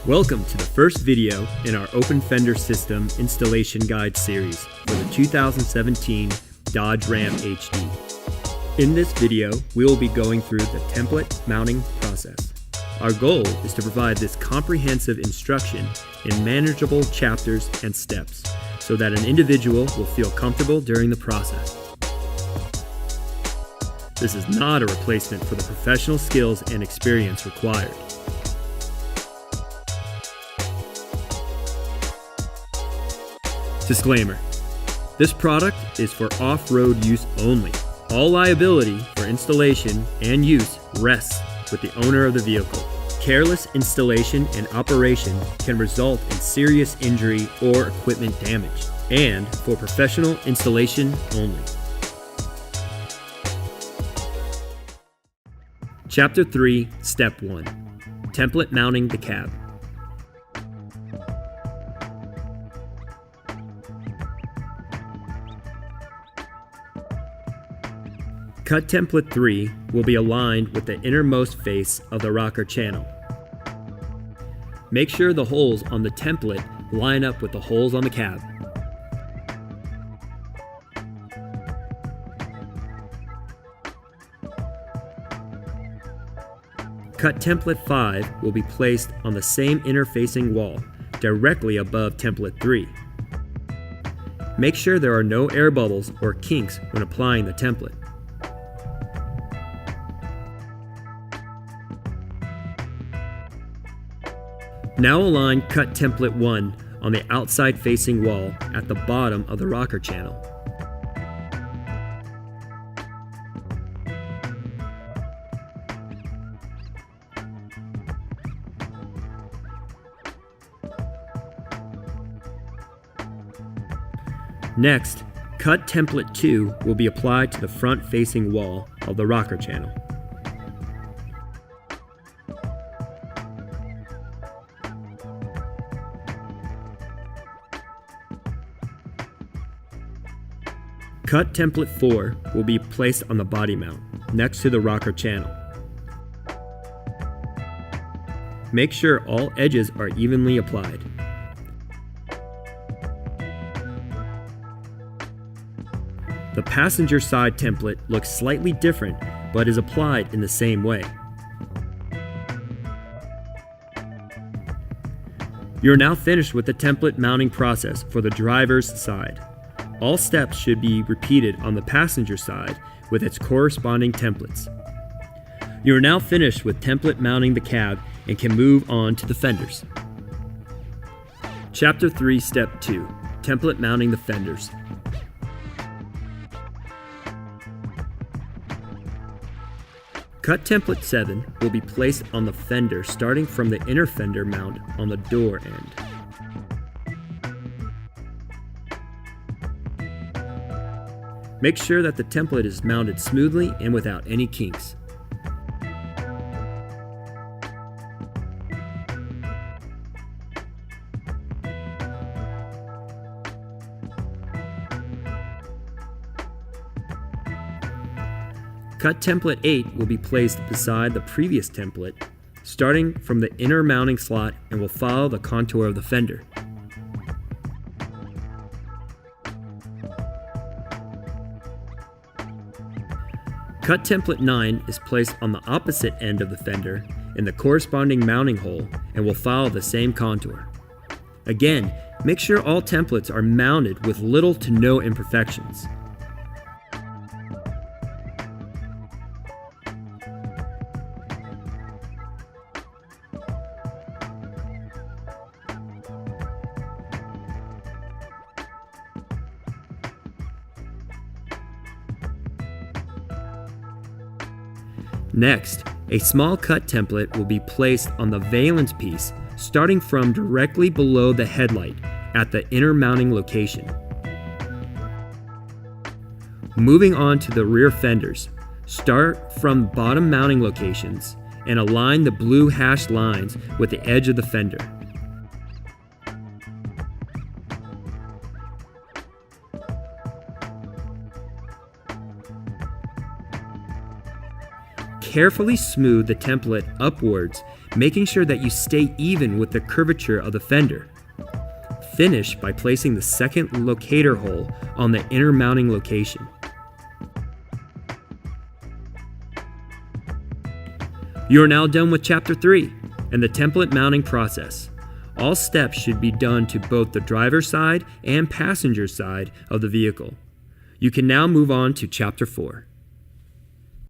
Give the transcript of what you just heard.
Welcome to the first video in our Open Fender System Installation Guide series for the 2017 Dodge Ram HD. In this video, we will be going through the template mounting process. Our goal is to provide this comprehensive instruction in manageable chapters and steps so that an individual will feel comfortable during the process. This is not a replacement for the professional skills and experience required. Disclaimer: this product is for off-road use only. All liability for installation and use rests with the owner of the vehicle. Careless installation and operation can result in serious injury or equipment damage, and for professional installation only. Chapter 3, Step 1. Template mounting the cab. Cut template 3 will be aligned with the innermost face of the rocker channel. Make sure the holes on the template line up with the holes on the cab. Cut template 5 will be placed on the same interfacing wall, directly above template 3. Make sure there are no air bubbles or kinks when applying the template. Now align cut template 1 on the outside facing wall at the bottom of the rocker channel. Next, cut template 2 will be applied to the front facing wall of the rocker channel. Cut template 4 will be placed on the body mount, next to the rocker channel. Make sure all edges are evenly applied. The passenger side template looks slightly different, but is applied in the same way. You're now finished with the template mounting process for the driver's side. All steps should be repeated on the passenger side with its corresponding templates. You are now finished with template mounting the cab and can move on to the fenders. Chapter 3, Step 2. Template mounting the fenders. Cut template 7 will be placed on the fender starting from the inner fender mount on the door end. Make sure that the template is mounted smoothly and without any kinks. Cut template 8 will be placed beside the previous template, starting from the inner mounting slot, and will follow the contour of the fender. Cut template 9 is placed on the opposite end of the fender in the corresponding mounting hole and will follow the same contour. Again, make sure all templates are mounted with little to no imperfections. Next, a small cut template will be placed on the valence piece starting from directly below the headlight at the inner mounting location. Moving on to the rear fenders, start from bottom mounting locations and align the blue hashed lines with the edge of the fender. Carefully smooth the template upwards, making sure that you stay even with the curvature of the fender. Finish by placing the second locator hole on the inner mounting location. You are now done with Chapter 3 and the template mounting process. All steps should be done to both the driver's side and passenger side of the vehicle. You can now move on to Chapter 4.